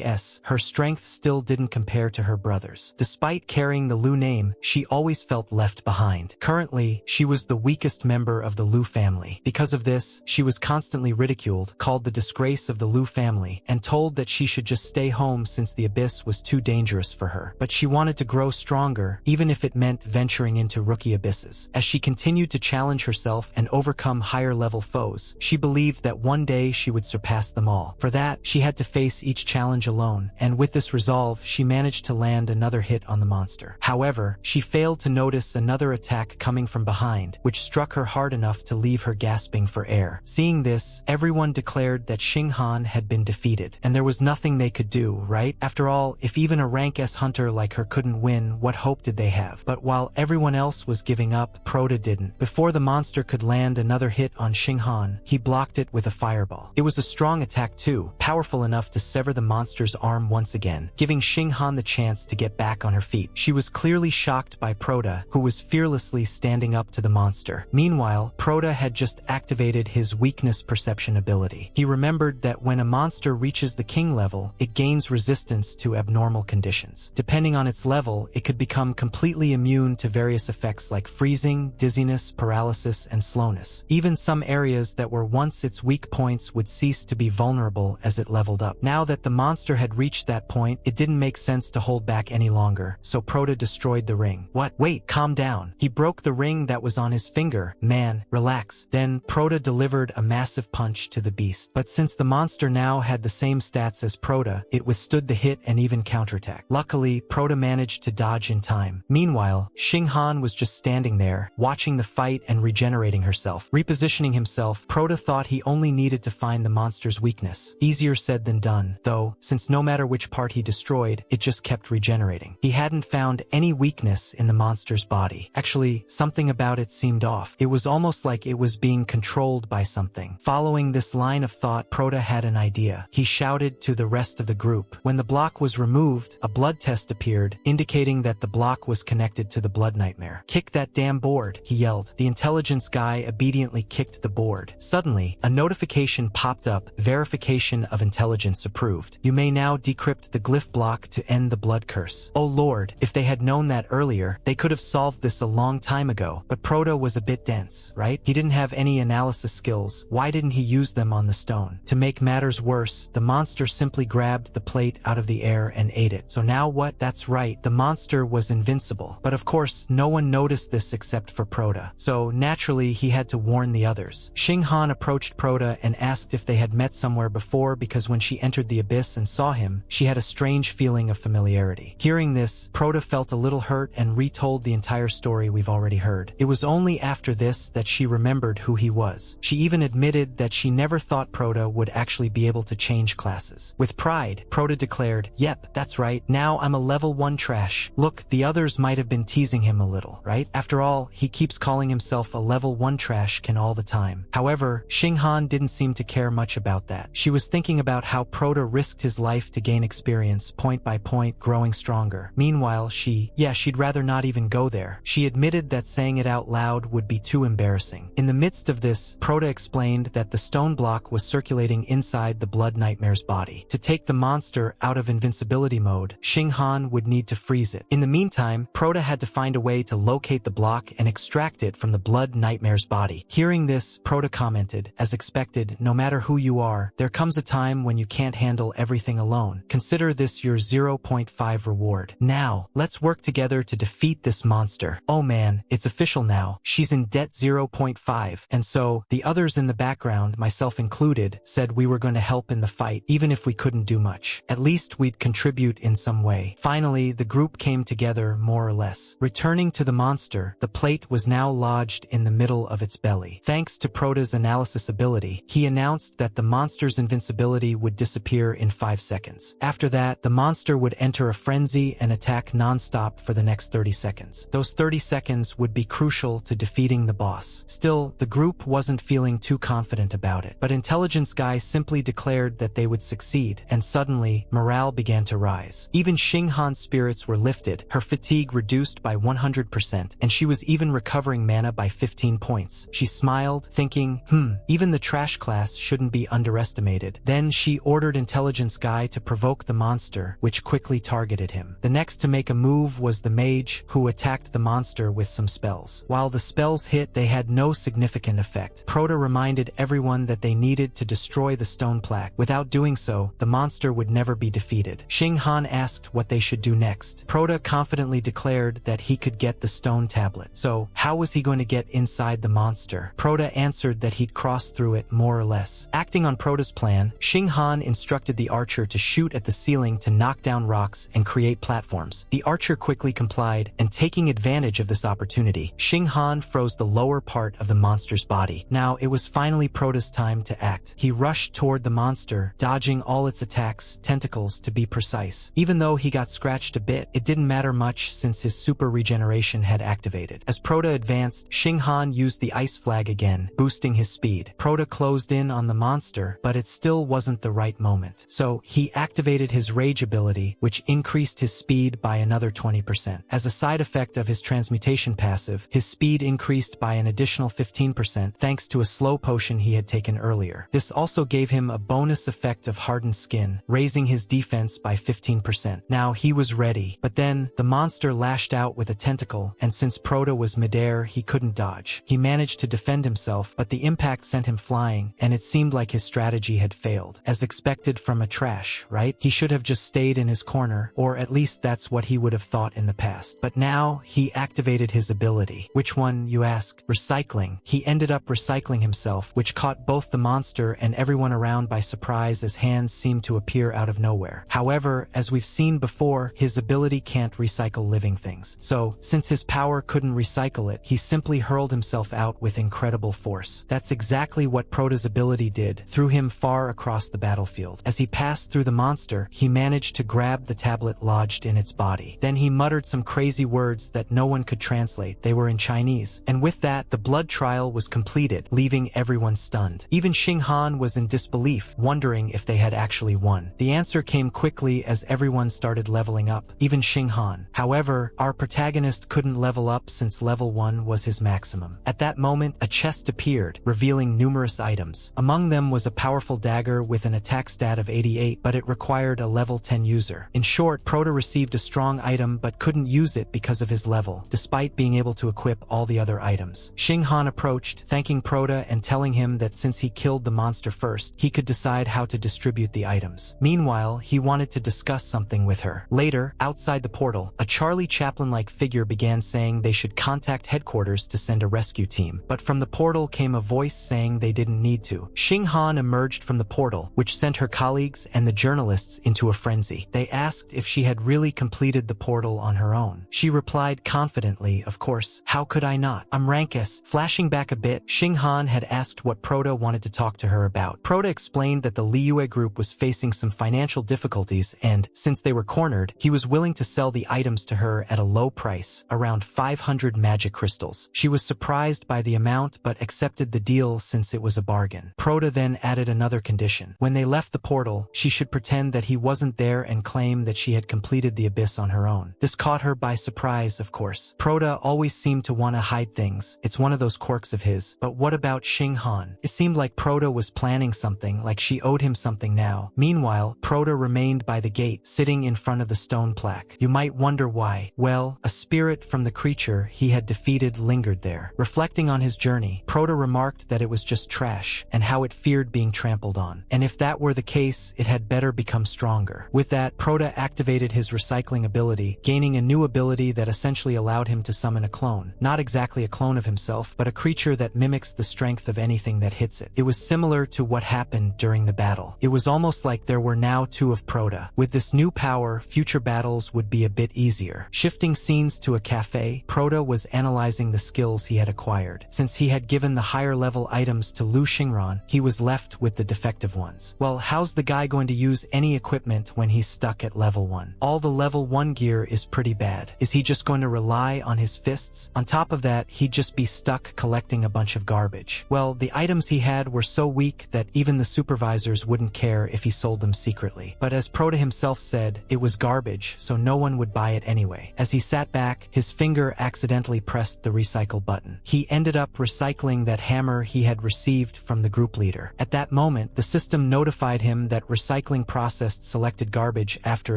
S, her strength still didn't compare to her brothers. Despite carrying the Lu name, she always felt left behind. Currently, she was the weakest member of the Lu family. Because of this, she was constantly ridiculed, called the disgrace of the Lu family, and told that she should just stay home since the abyss was too dangerous for her. But she wanted to grow stronger, even if it meant venturing into rookie abysses. As she continued to challenge herself and overcome higher-level foes, she believed that one day she would surpass them all. For that, she had to face each challenge alone, and with this resolve, she managed to land another hit on the monster. However, she failed to notice another attack coming from behind, which struck her hard enough to leave her gasping for air. Seeing this, everyone declared that Xing Han had been defeated, and there was nothing they could do, right? After all, if even a rank S hunter like her couldn't win, what hope did they have? But while everyone else was giving up, Proda didn't. Before the monster could land another hit on Xinghan, he blocked it with a fireball. It was a strong attack too, powerful enough to sever the monster's arm once again, giving Xinghan the chance to get back on her feet. She was clearly shocked by Proda, who was fearlessly standing up to the monster. Meanwhile, Proda had just activated his weakness perception ability. He remembered that when a monster reaches the king level, it gains resistance to abnormal conditions. Depending on its level, it could become completely immune to various effects like freezing, dizziness, paralysis, and slowness. Even some areas that were once its weak points would cease to be vulnerable as it leveled up. Now that the monster had reached that point, it didn't make sense to hold back any longer, so Proda destroyed the ring. What? Wait, calm down. He broke the ring that was on his finger. Man, relax. Then Proda delivered a massive punch to the beast. But since the monster now had the same stats as Proda, it withstood the hit and even counterattack. Luckily, Proda managed to dodge in time. Meanwhile, Xinghan was just standing there, watching the fight and regenerating herself. Repositioning himself, Proda thought he only needed to find the monster's weakness. Easier said than done, though, since no matter which part he destroyed, it just kept regenerating. He hadn't found any weakness in the monster's body. Actually, something about it seemed off. It was almost like it was being controlled by something. Following this line of thought, Proda had an idea. He shouted to the rest of the group. When the block was removed, a blood test appeared, indicating that the block was connected to the blood nightmare. "Kick that damn board," he yelled. The intelligence guy obediently kicked the board. Suddenly, a notification popped up, "Verification of intelligence approved. You may now decrypt the glyph block to end the blood curse." Oh lord, if they had known that earlier, they could have solved this a long time ago. But Proda was a bit dense, right? He didn't have any analysis skills. Why didn't he use them on the stone? To make matters worse, the monster simply grabbed the plate out of the air and ate it. So now what? That's right, the monster was invincible. But of course, no one noticed this except for Proda. So naturally, he had to warn the others. Xinghan approached Proda and asked if they had met somewhere before, because when she entered the abyss and saw him, she had a strange feeling of familiarity. Hearing this, Proda felt a little hurt and retold the entire story we've already heard. It was only after this that she remembered who he was. She even admitted that she never thought Proda would actually be able to change classes. With pride, Proda declared, "Yep, that's right. Now I'm a level 1 trash. Look, the others might have been teasing him a little, right? After all, he keeps calling himself a level 1 trash can all the time." However, Xinghan didn't seem to care much about that. She was thinking about how Proda risked his life to gain experience, point by point, growing stronger. Meanwhile, she'd rather not even go there. She admitted that saying it out loud would be too embarrassing. In the midst of this, Proda explained that the stone block was circulating inside the blood nightmare's body. To take the monster out of invincibility mode, Xinghan would need to freeze it. In the meantime, Proda had to find a way to locate the block and extract it from the blood nightmare's body. Hearing this, Proda commented, "As expected, no matter who you are, there comes a time when you can't handle everything alone. Consider this your 0.5 reward. Now, let's work together to defeat this monster." Oh man, it's official now. She's in debt 0.5. And so, the others in the background, myself included, said we were going to help in the fight, even if we couldn't do much. At least we'd contribute in some way. Finally, the group came together, more or less. Returning to the monster, the plate was now lodged in the middle of its belly. Thanks to Proda's analysis ability, he announced that the monster's invincibility would disappear in 5 seconds. After that, the monster would enter a frenzy and attack non-stop for the next 30 seconds. Those 30 seconds would be crucial to defeating the boss. Still, the group wasn't feeling too confident about it. But Intelligence Guy simply declared that they would succeed, and suddenly, morale began to rise. Even Xinghan's spirits were lifted, her fatigue reduced by 100%, and she was even recovering mana by 15 points. She smiled, thinking, even the trash class shouldn't be underestimated. Then she ordered Intelligence Guy to provoke the monster, which quickly targeted him. The next to make a move was the mage, who attacked the monster with some spells. While the spells hit, they had no significant effect. Proda reminded everyone that they needed to destroy the stone plaque. Without doing so, the monster would never be defeated. Xinghan asked what they should do next. Proda confidently declared that he could get the stone tablet. So, how was he going to get inside the monster? Proda answered that he'd cross through it, more or less. Acting on Proda's plan, Xinghan instructed the archer to shoot at the ceiling to knock down rocks and create platforms. The archer quickly complied, and taking advantage of this opportunity, Xinghan froze the lower part of the monster's body. Now, it was finally Proda's time to act. He rushed toward the monster, dodging all its attacks, tentacles to be precise. Even though he got scratched scratched a bit, it didn't matter much since his super regeneration had activated. As Prota advanced, Xinghan used the ice flag again, boosting his speed. Prota closed in on the monster, but it still wasn't the right moment. So he activated his rage ability, which increased his speed by another 20%. As a side effect of his transmutation passive, his speed increased by an additional 15% thanks to a slow potion he had taken earlier. This also gave him a bonus effect of hardened skin, raising his defense by 15%. Now he was ready, but then the monster lashed out with a tentacle, and since Prota was midair, he couldn't dodge. He managed to defend himself, but the impact sent him flying, and it seemed like his strategy had failed. As expected from a trash, right? He should have just stayed in his corner, or at least that's what he would have thought in the past. But now he activated his ability. Which one, you ask? Recycling. He ended up recycling himself, which caught both the monster and everyone around by surprise as hands seemed to appear out of nowhere. However, as we've seen before, his ability can't recycle living things. So, since his power couldn't recycle it, he simply hurled himself out with incredible force. That's exactly what Prota's ability did, threw him far across the battlefield. As he passed through the monster, he managed to grab the tablet lodged in its body. Then he muttered some crazy words that no one could translate. They were in Chinese. And with that, the blood trial was completed, leaving everyone stunned. Even Xinghan was in disbelief, wondering if they had actually won. The answer came quickly as everyone started leveling up, even Xinghan. However, our protagonist couldn't level up since level 1 was his maximum. At that moment, a chest appeared, revealing numerous items. Among them was a powerful dagger with an attack stat of 88, but it required a level 10 user. In short, Prota received a strong item but couldn't use it because of his level, despite being able to equip all the other items. Xinghan approached, thanking Prota and telling him that since he killed the monster first, he could decide how to distribute the items. Meanwhile, he wanted to discuss something with her. Later, outside the portal, a Charlie Chaplin-like figure began saying they should contact headquarters to send a rescue team. But from the portal came a voice saying they didn't need to. Xinghan emerged from the portal, which sent her colleagues and the journalists into a frenzy. They asked if she had really completed the portal on her own. She replied confidently, "Of course, how could I not? I'm rank S." Flashing back a bit, Xinghan had asked what Prota wanted to talk to her about. Prota explained that the Liyue group was facing some financial difficulties and, since they were cornered, he was willing to sell the items to her at a low price, around 500 magic crystals. She was surprised by the amount but accepted the deal since it was a bargain. Prota then added another condition. When they left the portal, she should pretend that he wasn't there and claim that she had completed the abyss on her own. This caught her by surprise, of course. Prota always seemed to want to hide things. It's one of those quirks of his. But what about Xinghan? It seemed like Prota was planning something, like she owed him something now. Meanwhile, Prota remained by the gate, sitting in front of the stone plaque. You might wonder why. Well, a spirit from the creature he had defeated lingered there. Reflecting on his journey, Prota remarked that it was just trash, and how it feared being trampled on. And if that were the case, it had better become stronger. With that, Prota activated his recycling ability, gaining a new ability that essentially allowed him to summon a clone. Not exactly a clone of himself, but a creature that mimics the strength of anything that hits it. It was similar to what happened during the battle. It was almost like there were now two of Prota. With this new power, future battles would be a bit easier. Shifting scenes to a cafe, Prota was analyzing the skills he had acquired. Since he had given the higher level items to Lu Xingran, he was left with the defective ones. Well, how's the guy going to use any equipment when he's stuck at level 1? All the level 1 gear is pretty bad. Is he just going to rely on his fists? On top of that, he'd just be stuck collecting a bunch of garbage. Well, the items he had were so weak that even the supervisors wouldn't care if he sold them secretly. But as Prota himself said, it was garbage, so no one would buy it anyway. As he sat back, his finger accidentally pressed the recycle button. He ended up recycling that hammer he had received from the group leader. At that moment, the system notified him that recycling processed selected garbage after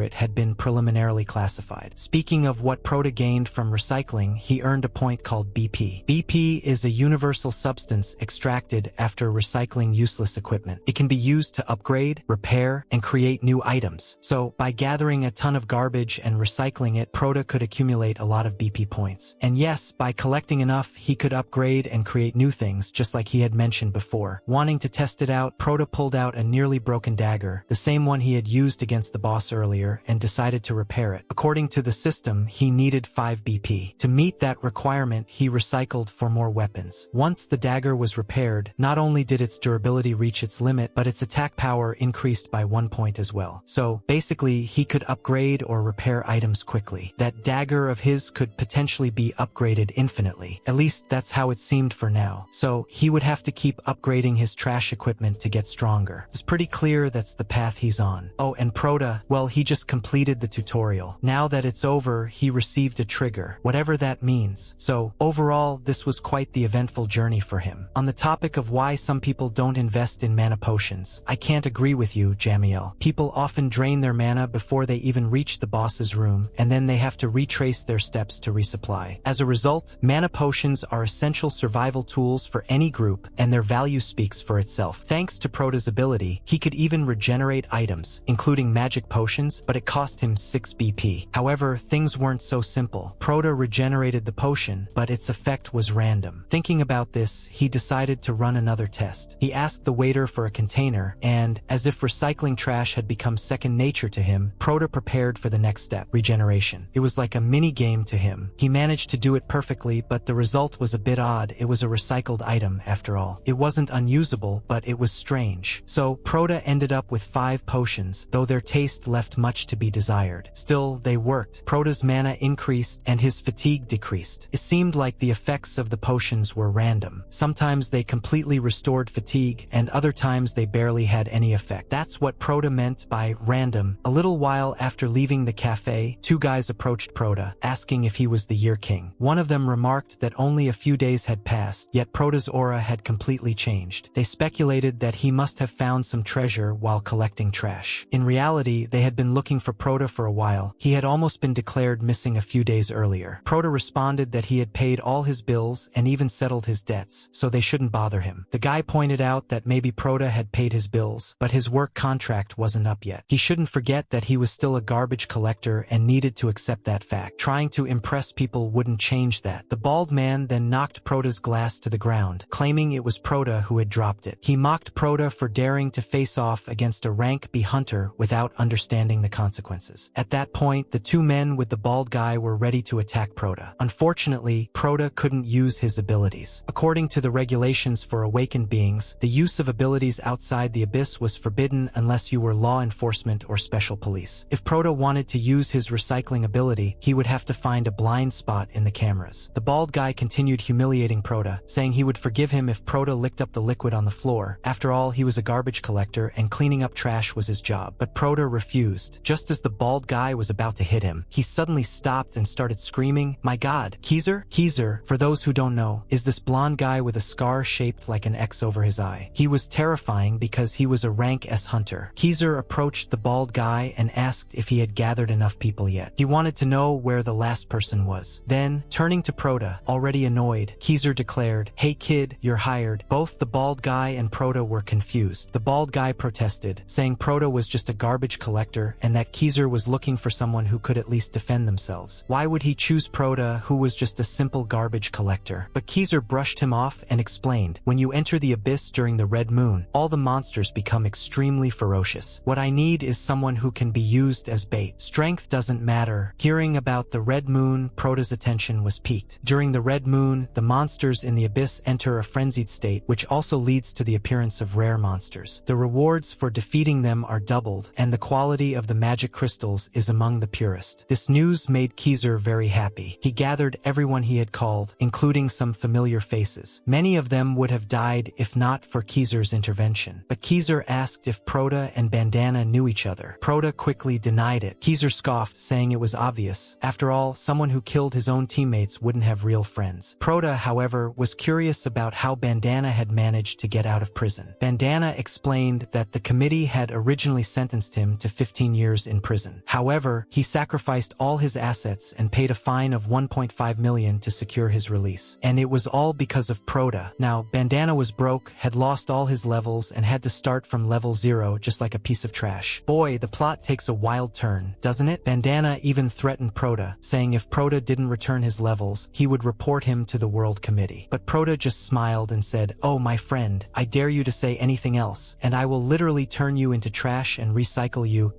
it had been preliminarily classified. Speaking of what Prota gained from recycling, he earned a point called BP. BP is a universal substance extracted after recycling useless equipment. It can be used to upgrade, repair, and create new items. So, by gathering a ton of garbage and recycling it, Prota could accumulate a lot of BP points. And yes, by collecting enough, he could upgrade and create new things, just like he had mentioned before. Wanting to test it out, Prota pulled out a nearly broken dagger, the same one he had used against the boss earlier, and decided to repair it. According to the system, he needed 5 BP. To meet that requirement, he recycled for more weapons. Once the dagger was repaired, not only did its durability reach its limit, but its attack power increased by 1 point as well. So, basically, he could upgrade trade or repair items quickly. That dagger of his could potentially be upgraded infinitely. At least that's how it seemed for now. So he would have to keep upgrading his trash equipment to get stronger. It's pretty clear that's the path he's on. Oh, and Prota, well, he just completed the tutorial. Now that it's over, he received a trigger, whatever that means. So overall, this was quite the eventful journey for him. On the topic of why some people don't invest in mana potions, I can't agree with you, Jamiel. People often drain their mana before they even reach the boss's room, and then they have to retrace their steps to resupply. As a result, mana potions are essential survival tools for any group, and their value speaks for itself. Thanks to Prota's ability, he could even regenerate items, including magic potions, but it cost him 6 BP. However, things weren't so simple. Prota regenerated the potion, but its effect was random. Thinking about this, he decided to run another test. He asked the waiter for a container, and, as if recycling trash had become second nature to him, Prota prepared for the next step, regeneration. It was like a mini-game to him. He managed to do it perfectly, but the result was a bit odd. It was a recycled item, after all. It wasn't unusable, but it was strange. So, Prota ended up with 5 potions, though their taste left much to be desired. Still, they worked. Prota's mana increased, and his fatigue decreased. It seemed like the effects of the potions were random. Sometimes they completely restored fatigue, and other times they barely had any effect. That's what Prota meant by random. A little while after leaving the cafe, 2 guys approached Prota, asking if he was the Year King. One of them remarked that only a few days had passed, yet Prota's aura had completely changed. They speculated that he must have found some treasure while collecting trash. In reality, they had been looking for Prota for a while. He had almost been declared missing a few days earlier. Prota responded that he had paid all his bills and even settled his debts, so they shouldn't bother him. The guy pointed out that maybe Prota had paid his bills, but his work contract wasn't up yet. He shouldn't forget that he was still a garbage collector and needed to accept that fact. Trying to impress people wouldn't change that. The bald man then knocked Prota's glass to the ground, claiming it was Prota who had dropped it. He mocked Prota for daring to face off against a rank B hunter without understanding the consequences. At that point, the 2 men with the bald guy were ready to attack Prota. Unfortunately, Prota couldn't use his abilities. According to the regulations for awakened beings, the use of abilities outside the abyss was forbidden unless you were law enforcement or special police. If Prota wanted to use his recycling ability, he would have to find a blind spot in the cameras. The bald guy continued humiliating Prota, saying he would forgive him if Prota licked up the liquid on the floor. After all, he was a garbage collector and cleaning up trash was his job. But Prota refused. Just as the bald guy was about to hit him, he suddenly stopped and started screaming, "My God, Keezer?" Keezer, for those who don't know, is this blonde guy with a scar shaped like an X over his eye. He was terrifying because he was a rank S hunter. Keezer approached the bald guy and asked if he had gathered enough people yet. He wanted to know where the last person was. Then, turning to Prota, already annoyed, Keezer declared, "Hey kid, you're hired." Both the bald guy and Prota were confused. The bald guy protested, saying Prota was just a garbage collector and that Keezer was looking for someone who could at least defend themselves. Why would he choose Prota, who was just a simple garbage collector? But Keezer brushed him off and explained, "When you enter the abyss during the red moon, all the monsters become extremely ferocious. What I need is someone who can be used as bait. Strength doesn't matter." Hearing about the red moon, Prota's attention was piqued. During the red moon, the monsters in the abyss enter a frenzied state, which also leads to the appearance of rare monsters. The rewards for defeating them are doubled, and the quality of the magic crystals is among the purest. This news made Keezer very happy. He gathered everyone he had called, including some familiar faces. Many of them would have died if not for Keezer's intervention. But Keezer asked if Prota and Bandana knew each other. Prota quickly denied it. Keezer scoffed, saying it was obvious. After all, someone who killed his own teammates wouldn't have real friends. Prota, however, was curious about how Bandana had managed to get out of prison. Bandana explained that the committee had originally sentenced him to 15 years in prison. However, he sacrificed all his assets and paid a fine of 1.5 million to secure his release. And it was all because of Prota. Now, Bandana was broke, had lost all his levels, and had to start from level 0 just like a piece of trash. Boy, the plot takes a wild turn, doesn't it? Bandana even threatened Prota, saying if Prota didn't return his levels, he would report him to the World Committee. But Prota just smiled and said, "Oh, my friend, I dare you to say anything else, and I will literally turn you into trash and recycle you."